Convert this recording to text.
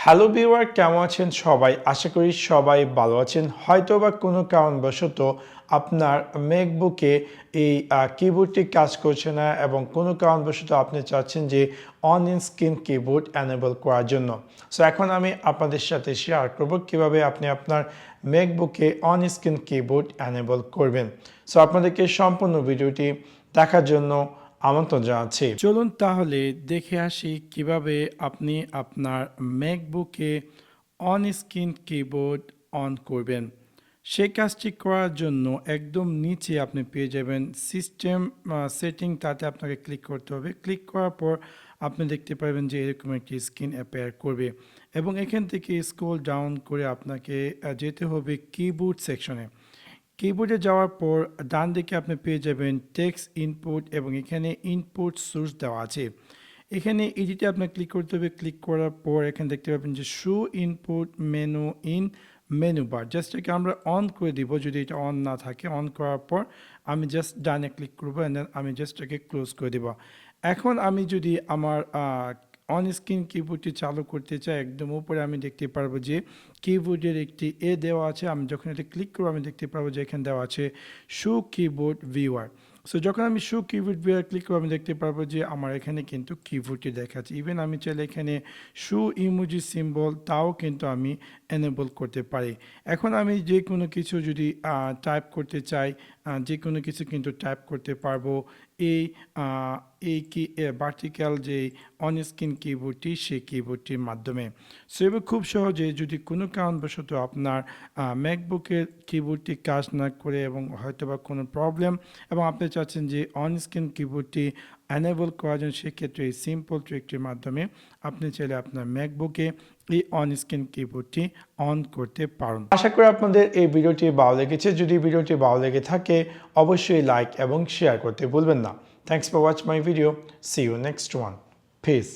Hello viewer, কেমন আছেন সবাই? আশা করি সবাই ভালো আছেন। হয়তোবা কোনো কারণবশত আপনার ম্যাকবুকে এই কিবোর্ডটি কাজ করছে না এবং কোনো কারণবশত আপনি চাচ্ছেন যে অন স্ক্রিন কিবোর্ড এনেবল করার জন্য। সো এখন আমি আপনাদের সাথে শেয়ার করব কিভাবে আপনি আপনার ম্যাকবুকে অন স্ক্রিন কিবোর্ড এনেবল করবেন। সো আপনাদেরকে সম্পূর্ণ ভিডিওটি দেখার জন্য আমন্ত্রণ জানাচ্ছি। চলুন তাহলে দেখে আসি কিভাবে আপনি আপনার ম্যাকবুকে অন স্ক্রিন কিবোর্ড অন করবেন। সেই কাজটি করার জন্য একদম নিচে আপনি পেয়ে যাবেন সিস্টেম সেটিং, তাতে আপনাকে ক্লিক করতে হবে। ক্লিক করার পর আপনি দেখতে পাবেন যে এরকম একটি স্ক্রিন অ্যাপিয়ার করবে এবং এখান থেকে স্ক্রল ডাউন করে আপনাকে যেতে হবে কিবোর্ড সেকশনে। কিবোর্ডে যাওয়ার পর ডান দিকে আপনি পেয়ে যাবেন টেক্সট ইনপুট এবং এখানে ইনপুট সোর্স দেওয়া আছে। এখানে এডিটে আপনার ক্লিক করতে হবে। ক্লিক করার পর এখানে দেখতে পাবেন যে show input menu in menu bar, just এটাকে আমরা অন করে দিব যদি এটা অন না থাকে। অন করার পর আমি জাস্ট ডানে ক্লিক করবো অ্যান্ড দেন আমি জাস্ট এটাকে ক্লোজ করে দেবো। এখন আমি যদি আমার অন স্ক্রিন কিবোর্ডটি চালু করতে চাই, একদম উপরে আমি দেখতে পারবো যে কিবোর্ডের একটি দেওয়া আছে। আমি যখন এটা ক্লিক করবো আমি দেখতে পারবো যে এখানে দেওয়া আছে শো কিবোর্ড ভিউয়ার। সো যখন আমি শো কিবোর্ড ভিউয়ার ক্লিক করবো আমি দেখতে পারবো যে আমার এখানে কিন্তু কিবোর্ডটি দেখাচ্ছে। ইভেন আমি চাইলে এখানে শো ইমোজি সিম্বল তাও কিন্তু আমি এনেবল করতে পারি। এখন আমি যে কোনো কিছু যদি টাইপ করতে চাই, যে কোনো কিছু কিন্তু টাইপ করতে পারবো এই কি ভার্টিক্যাল যে অন স্ক্রিন কিবোর্ডটি, সেই কিবোর্ডটির মাধ্যমে। সো এবার খুব সহজে যদি কোনো কারণবশত আপনার ম্যাকবুকের কিবোর্ডটি কাজ না করে এবং হয়তোবা কোনো প্রবলেম এবং আপনি চাচ্ছেন যে অন স্ক্রিন কিবোর্ডটি এনেবল করার জন্য, সেক্ষেত্রে এই সিম্পল ট্রিকটির মাধ্যমে আপনি চাইলে আপনার ম্যাকবুকে এই অন স্ক্রিন কিবোর্ডটি অন করতে পারেন। আশা করি আপনাদের এই ভিডিওটি ভালো লেগেছে। যদি ভিডিওটি ভালো লেগে থাকে অবশ্যই লাইক এবং শেয়ার করতে ভুলবেন না। Thanks for watching my video. See you next one. Peace.